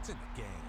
It's in the game.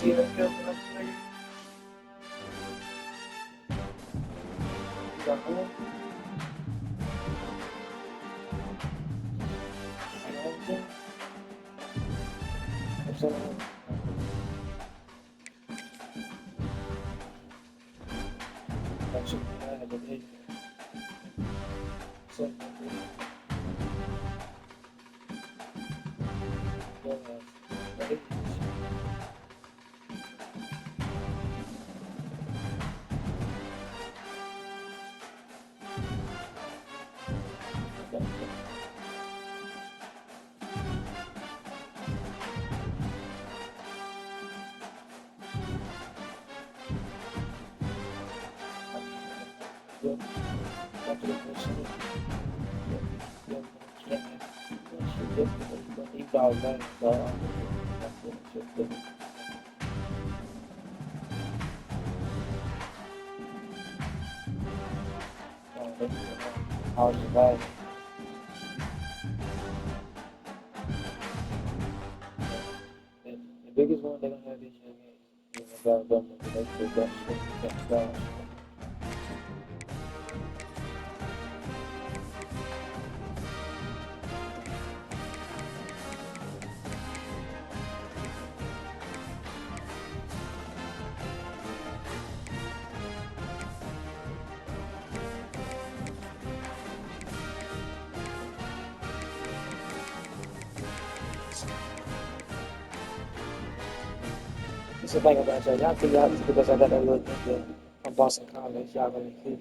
see that girl when I'm playing? You got home? You know what I'm saying? I'm saying, I should have had it. So, how's your bag? The biggest one they're gonna have this year is Alabama. They put that shit down. It's the thing about y'all. Y'all think y'all because I got that little thing from Boston College, y'all really think.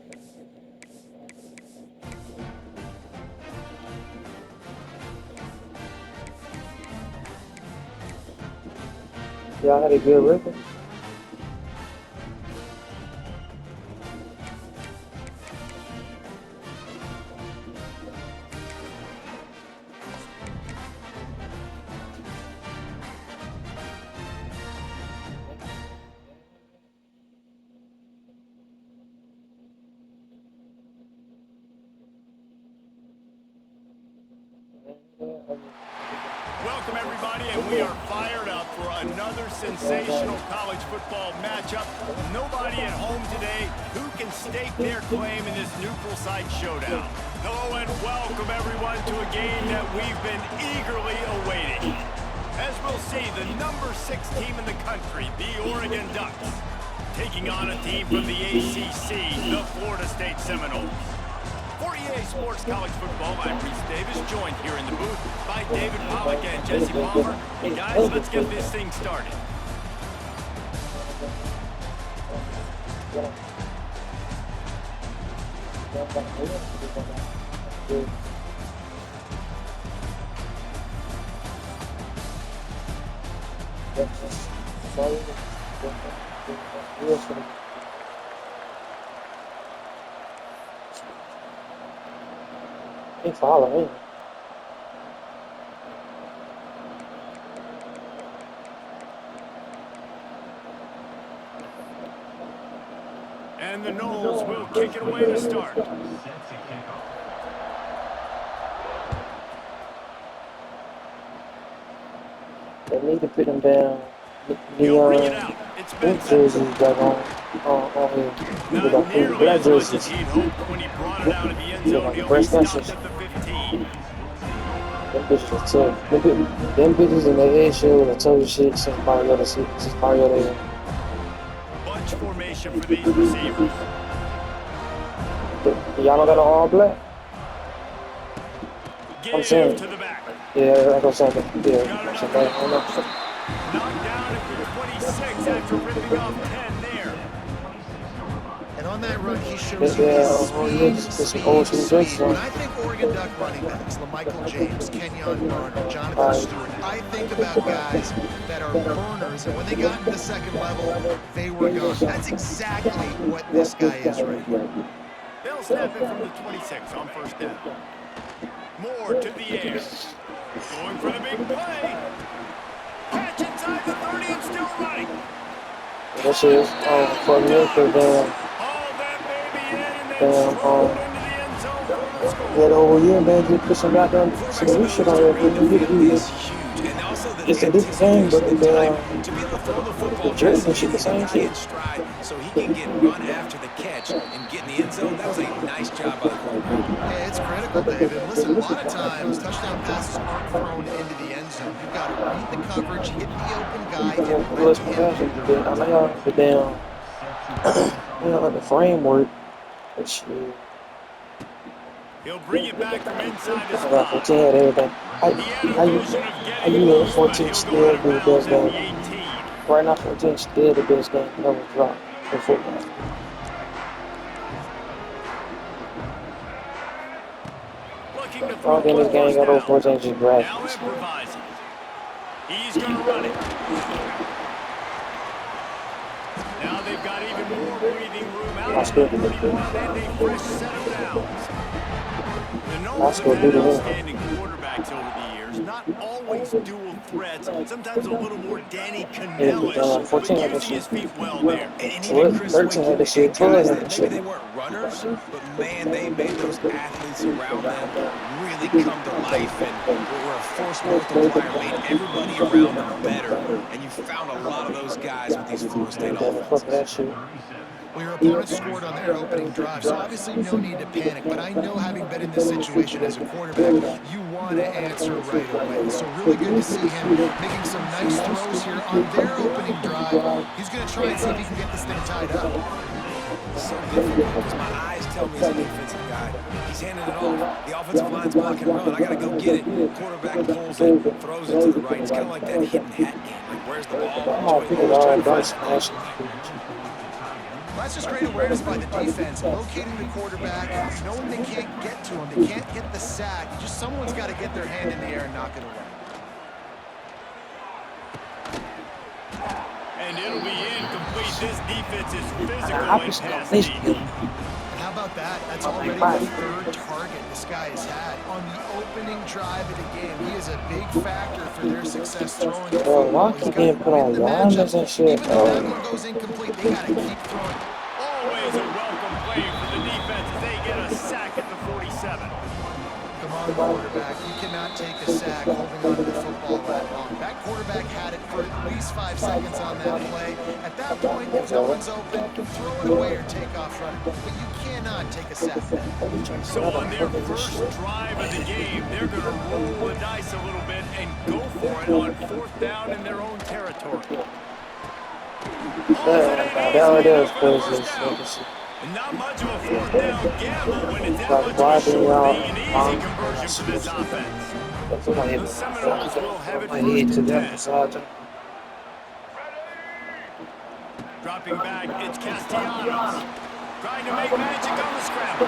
Y'all had a good record. Welcome, everybody, and we are fired up for another sensational college football matchup. Nobody at home today who can stake their claim in this neutral site showdown. Hello and welcome, everyone, to a game that we've been eagerly awaiting. As we'll see, the number 6 team in the country, the Oregon Ducks, taking on a team from the ACC, the Florida State Seminoles. For EA Sports College Football, I'm Reese Davis, joined here in the booth by David Pollack and Jesse Palmer. And guys, let's get this thing started. They follow me. And the Noles will kick it away to start. They need to put them down. He'll bring it out. It's been jerseys that on here. not nearly as much as he'd hoped when he brought it out of the end zone. He'll be stopped at the 15. Them bitches are tough. Them bitches in the head shell with a tough shit since Mariota. Bunch formation for these receivers. Y'all don't got an all black? I'm saying. To the back. Yeah, I'm saying. Yeah, I'm saying. Knocked down at the 26 after ripping off 10 there. And on that run, he shows you speed. When I think Oregon Duck running backs, LaMichael James, Kenyon Barner, Jonathan Stewart, I think about guys that are burners, and when they got to the second level, they were gone. That's exactly what this guy is right here. They'll snap it from the 26 on first down. More to the air. Going for the big play. Catch inside the 30 and still running. This is for me for them. Get over here, man. Just put some goddamn some new shit on there. Is huge, and also it's the a different game, but anticipation, the time to be able to throw the football, Jordan Jesse, shit and the hit the same guy shit. in stride so he can get run after the catch and get in the end zone. That was a nice job by the quarterback. Yeah, it's critical, David. Listen, a lot of times touchdown passes aren't thrown into the end zone. You've got to read the coverage, hit the open guy, and let Plus him do compassion, the but I rest. know y'all the damn, like the framework and shit. He'll bring it back from inside his I got spot. 14 had everything. He had a vision of How getting you let loose, but 14 he'll go still out be of the bounds best at the game? 18. Right now, 14 still the best game ever dropped in football. Looking to I throw don't think for this game first got over down. 14 just grab Now this. improvising. He's going to run it. Now they've got even more breathing room out to the 31 and a fresh set of downs. The Gnomes have had outstanding quarterbacks over the years. Not always dual threats. Sometimes a little more Danny Cannell-ish, 14 but had that using his shit. feet well there. And even Chris 13 had Wake, that shit. 12 guys had that that maybe shit. they weren't runners, but man, they made those athletes around them really come to life and were a force multiplier, made everybody around them better. And you found a lot of those guys with these Florida State Fuck that offenses. shit. Well, your opponent scored on their opening drive, so obviously no need to panic. But I know, having been in this situation as a quarterback, you want to answer right away. So really good to see him making some nice throws here on their opening drive. He's going to try and see if he can get this thing tied up. So difficult because my eyes tell me he's a defensive guy. He's handing it off. The offensive line's blocking run. I got to go get it. Quarterback pulls it, throws it to the right. It's kind of like that hidden hat game. Like, where's the ball? Joey Bo's trying to find that open lane. Well, that's just great awareness by the defense, locating the quarterback, knowing they can't get to him, they can't get the sack. Just someone's got to get their hand in the air and knock it away. And it'll be incomplete. This defense is physical in pass D. How about that? That's already the third target this guy has had on the opening drive of the game. He is a big factor for their success throwing the football. He's got to win the matchups. Even though that one goes incomplete, they got to keep throwing. Always a welcome play for the defense as they get a sack at the 47. Come on, quarterback. You cannot take a sack holding on to the football that long. That quarterback had it for at least 5 seconds on that play. At that point, if no one's open, throw it away or take off running. But you cannot take a sack back. So on their first drive of the game, they're going to roll the dice a little bit and go for it on 4th down in their own territory. Not much of a 4th down gamble when it's that much of a sure thing, an easy conversion for this offense. The Seminoles will have it 1st and 10. Dropping back, it's Castellanos. Trying to make magic on the scramble.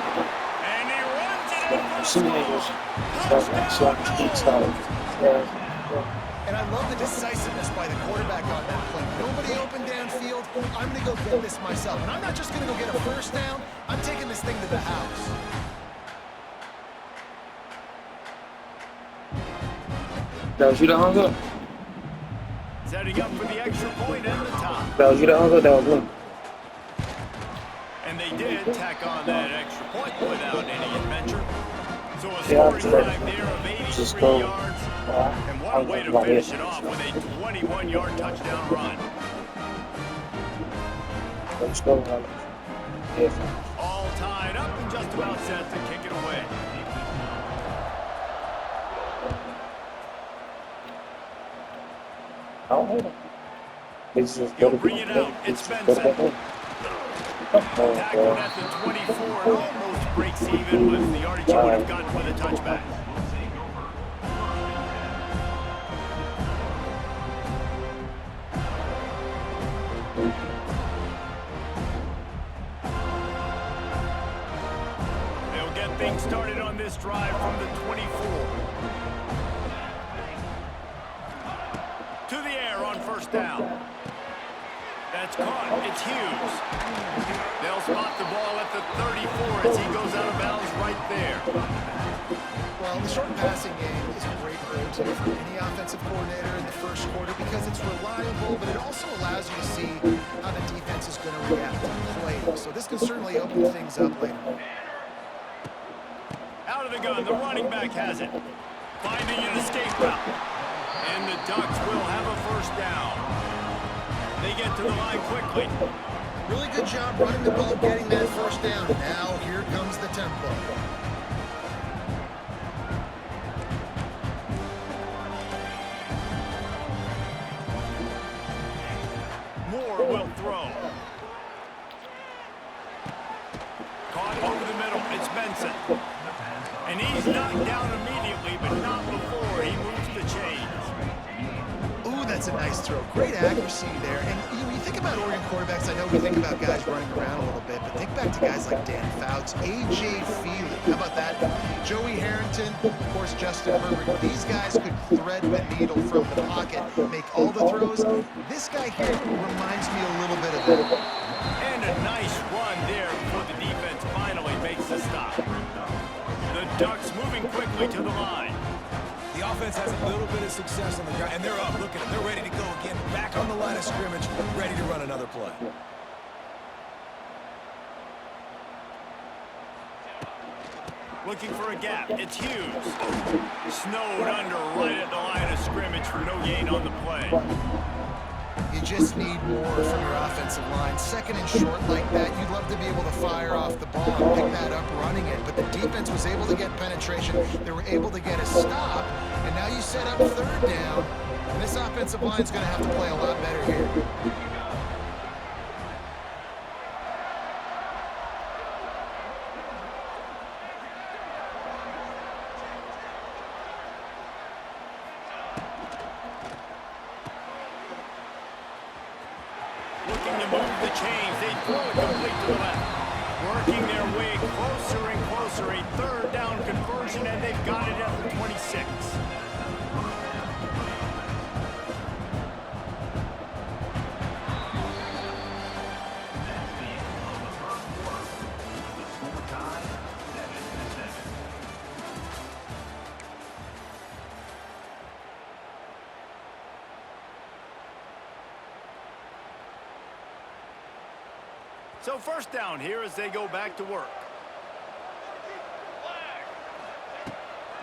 And he runs it in for the touchdown. And I love the decisiveness by the quarterback on that play. Nobody open downfield. I'm going to go get this myself. And I'm not just going to go get a first down. I'm taking this thing to the house. That was you that hung up? Setting up for the extra point and the top. That was you that hung up? That was me. And they did tack on that extra point without any adventure. So a scoring drive there of 83 yards. And what a way to finish it off with a 21-yard touchdown run. All tied up and just about set to kick it away. He'll bring it out. It's Benson. Tackled at the 24 and almost breaks even with the yardage he would have gotten with a touchback. They'll get things started on this drive from the 24. To the air on 1st down. That's caught. It's Hughes. They'll spot the ball at the 34 as he goes out of bounds right there. Well, the short passing game is a great go-to for any offensive coordinator in the first quarter because it's reliable, but it also allows you to see how the defense is going to react to plays. So this can certainly open things up later. Out of the gun, the running back has it. Finding an escape route. And the Ducks will have a first down. They get to the line quickly. Really good job running the ball, getting that first down. Now here comes the tempo. Moore will throw. Caught over the middle. It's Benson. And he's knocked down immediately, but not before he moves the chains. Ooh, that's a nice throw. Great accuracy there. And you think about Oregon quarterbacks, I know we think about guys running around a little bit, but think back to guys like Dan Fouts, A.J. Feely. How about that? Joey Harrington, of course, Justin Herbert. These guys could thread the needle from the pocket, make all the throws. This guy here reminds me a little bit of that. And a nice run there before the defense finally makes the stop. The Ducks moving quickly to the line. The offense has a little bit of success on the ground, and they're up. Look at them. They're ready to go again. Back on the line of scrimmage, ready to run another play. Looking for a gap. It's Hughes. Snowed under right at the line of scrimmage for no gain on the play. You just need more from your offensive line. Second and short like that, you'd love to be able to fire off the ball and pick that up running it. But the defense was able to get penetration. They were able to get a stop. And now you set up third down. And this offensive line is going to have to play a lot better here. Looking to move the chains. They throw it complete to the left. Working their way closer and closer. A third down conversion, and they've got it at the 26. So first down here as they go back to work.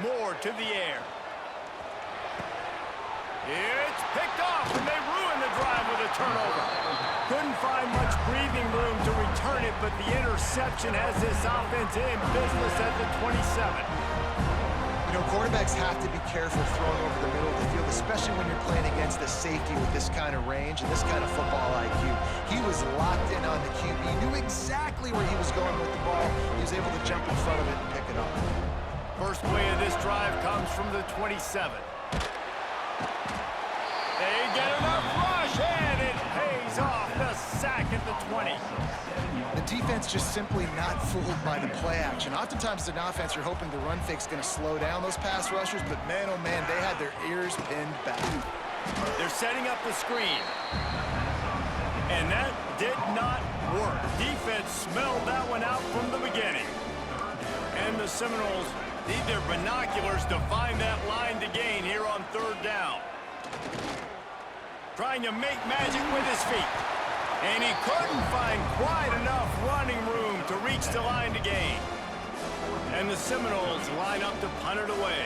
Moore to the air. It's picked off, and they ruin the drive with a turnover. Couldn't find much breathing room to return it, but the interception has this offense in business at the 27. You know, quarterbacks have to be careful throwing over the middle of the field, especially when you're playing against the safety with this kind of range and this kind of football IQ. He was locked in on the QB, knew exactly where he was going with the ball. He was able to jump in front of it and pick it up. First play of this drive comes from the 27. They get enough rush, and it pays off. The sack at the 20. The defense just simply not fooled by the play action. Oftentimes, as an offense, you're hoping the run fake's going to slow down those pass rushers, but man, oh man, they had their ears pinned back. They're setting up the screen. And that did not work. Defense smelled that one out from the beginning. And the Seminoles need their binoculars to find that line to gain here on third down. Trying to make magic with his feet. And he couldn't find quite enough running room to reach the line to gain. And the Seminoles line up to punt it away.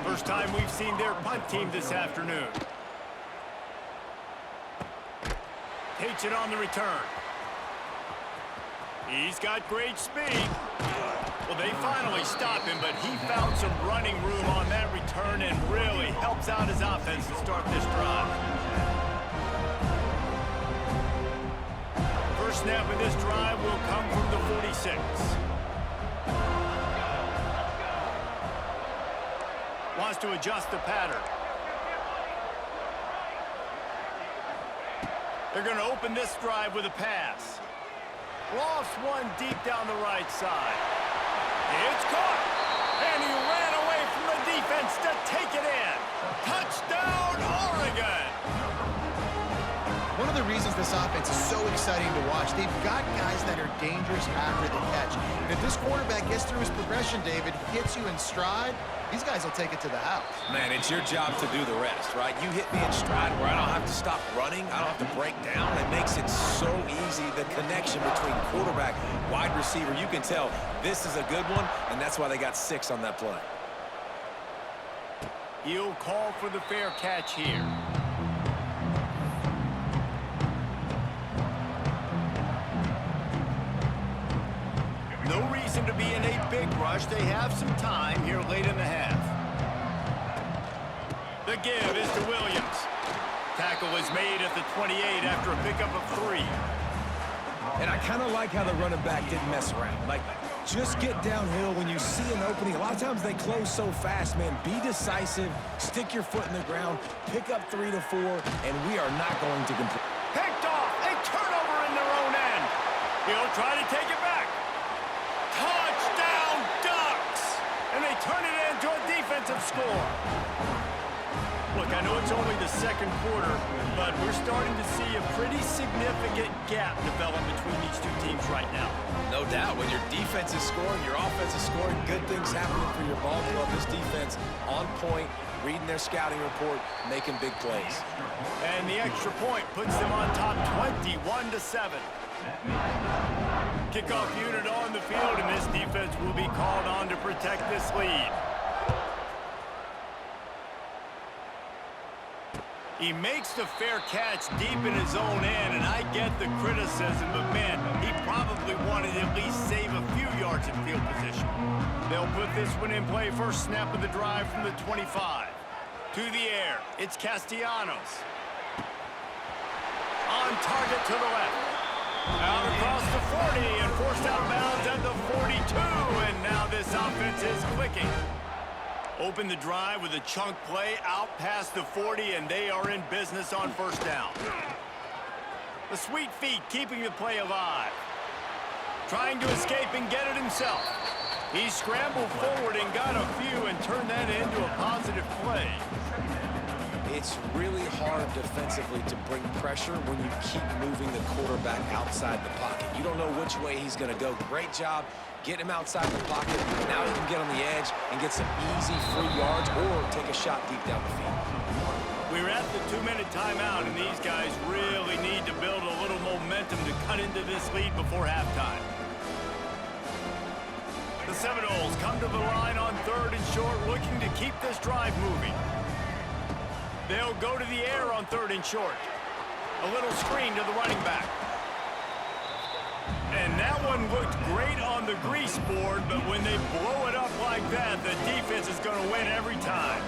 First time we've seen their punt team this afternoon. Takes it on the return. He's got great speed. Well, they finally stop him, but he found some running room on that return and really helps out his offense to start this drive. First snap of this drive will come from the 46. Wants to adjust the pattern. They're going to open this drive with a pass. Lofts one deep down the right side. It's caught. And he ran away from the defense to take it in. Touchdown, Oregon. One of the reasons this offense is so exciting to watch, they've got guys that are dangerous after the catch. And if this quarterback gets through his progression, David, hits you in stride, these guys will take it to the house. Man, it's your job to do the rest, right? You hit me in stride where I don't have to stop running. I don't have to break down. It makes it so easy, the connection between quarterback, wide receiver. You can tell this is a good one, and that's why they got 6 on that play. He'll call for the fair catch here. No reason to be in a big rush. They have some time here late in the half. The give is to Williams. Tackle is made at the 28 after a pickup of 3. And I kind of like how the running back didn't mess around. Like, just get downhill when you see an opening. A lot of times they close so fast, man. Be decisive, stick your foot in the ground, pick up 3 to 4, and we are not going to complete. Picked off, a turnover in their own end. He'll try to take it back. Touchdown, Ducks! And they turn it into a defensive score. Look, I know it's only the second quarter, but we're starting to see a pretty significant gap develop between these two teams right now. No doubt, when your defense is scoring, your offense is scoring, good things happening for your ball club. This defense on point, reading their scouting report, making big plays. And the extra point puts them on top 21-7. Kickoff unit on the field, and this defense will be called on to protect this lead. He makes the fair catch deep in his own end, and I get the criticism, but man, he probably wanted to at least save a few yards in field position. They'll put this one in play first snap of the drive from the 25. To the air, it's Castellanos. On target to the left. Out across the 40 and forced out of bounds at the 42, and now this offense is clicking. Open the drive with a chunk play out past the 40, and they are in business on first down. The sweet feet keeping the play alive. Trying to escape and get it himself. He scrambled forward and got a few and turned that into a positive play. It's really hard defensively to bring pressure when you keep moving the quarterback outside the pocket. You don't know which way he's going to go. Great job getting him outside the pocket. Now he can get on the edge and get some easy free yards or take a shot deep down the field. We're at the 2-minute timeout, and these guys really need to build a little momentum to cut into this lead before halftime. The Seminoles come to the line on 3rd and short, looking to keep this drive moving. They'll go to the air on 3rd and short. A little screen to the running back. And that one looked great on the grease board, but when they blow it up like that, the defense is going to win every time.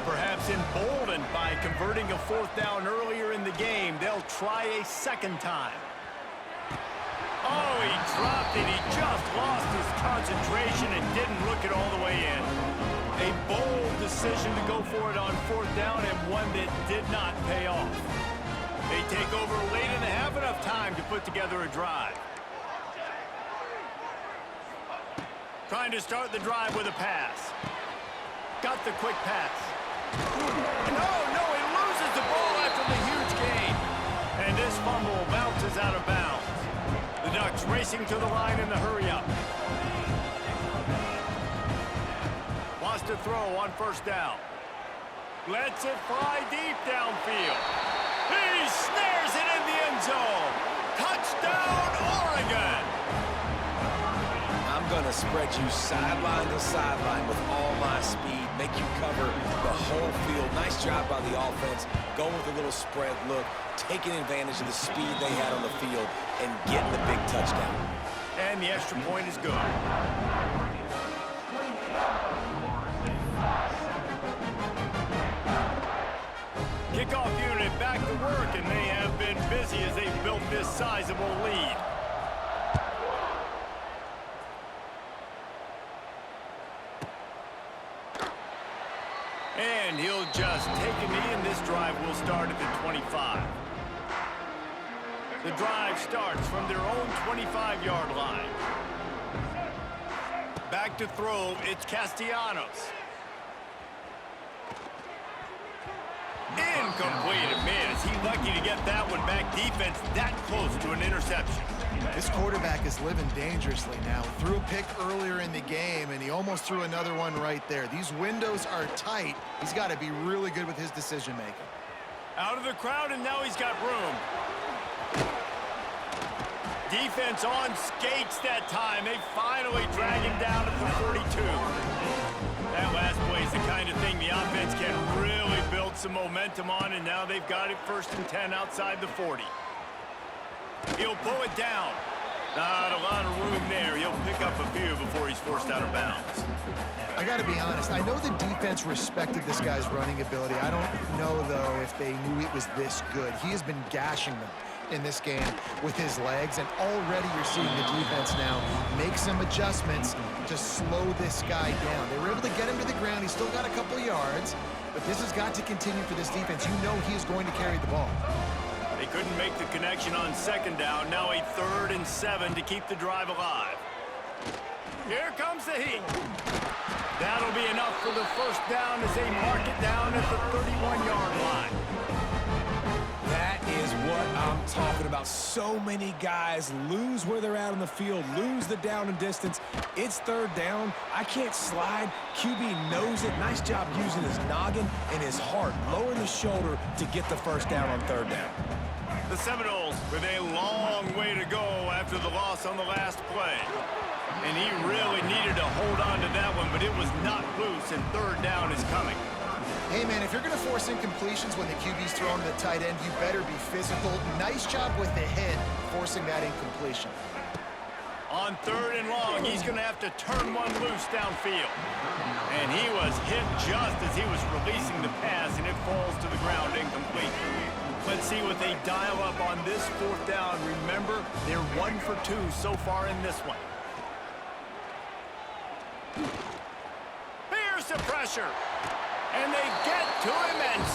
Perhaps emboldened by converting a 4th down earlier in the game, they'll try a second time. Oh, he dropped it. He just lost his concentration and didn't look it all the way in. A bold decision to go for it on 4th down, and one that did not pay off. They take over late and have enough time to put together a drive. Trying to start the drive with a pass. Got the quick pass. No, he loses the ball after the huge gain. And this fumble bounces out of bounds. The Ducks racing to the line in the hurry-up. Wants to throw on 1st down. Lets it fly deep downfield. He snares it in the end zone. Touchdown, Oregon! I'm going to spread you sideline to sideline with all my speed, make you cover the whole field. Nice job by the offense, going with a little spread look, taking advantage of the speed they had on the field, and getting the big touchdown. And the extra point is good. Kickoff unit back to work, and they have been busy as they've built this sizable lead. And he'll just take a knee, and this drive will start at the 25. The drive starts from their own 25-yard line. Back to throw, it's Castellanos. Incomplete. Man, is he lucky to get that one back. Defense that close to an interception. This quarterback is living dangerously now. Threw a pick earlier in the game, and he almost threw another one right there. These windows are tight. He's got to be really good with his decision-making. Out of the crowd, and now he's got room. Defense on skates that time. They finally drag him down at the 42. That last play is the kind of thing the offense can really build some momentum on, and now they've got it 1st and 10 outside the 40. He'll pull it down. Not a lot of room there. He'll pick up a few before he's forced out of bounds. I got to be honest. I know the defense respected this guy's running ability. I don't know, though, if they knew it was this good. He has been gashing them in this game with his legs, and already you're seeing the defense now make some adjustments to slow this guy down. They were able to get him to the ground. He's still got a couple yards, but this has got to continue for this defense. You know he is going to carry the ball. They couldn't make the connection on 2nd down. Now a 3rd and 7 to keep the drive alive. Here comes the heat. That'll be enough for the 1st down as they mark it down at the 31-yard line. That is what I'm talking about. So many guys lose where they're at on the field, lose the down and distance. It's 3rd down. I can't slide. QB knows it. Nice job using his noggin and his heart, lowering the shoulder to get the 1st down on 3rd down. The Seminoles with a long way to go after the loss on the last play. And he really needed to hold on to that one, but it was not loose, and 3rd down is coming. Hey, man, if you're going to force incompletions when the QB's throwing the tight end, you better be physical. Nice job with the hit, forcing that incompletion. On 3rd and long, he's going to have to turn one loose downfield. And he was hit just as he was releasing the pass, and it falls to the ground incomplete. Let's see what they dial up on this 4th down. Remember, they're 1 for 2 so far in this one. Here's the pressure. And they get to him, and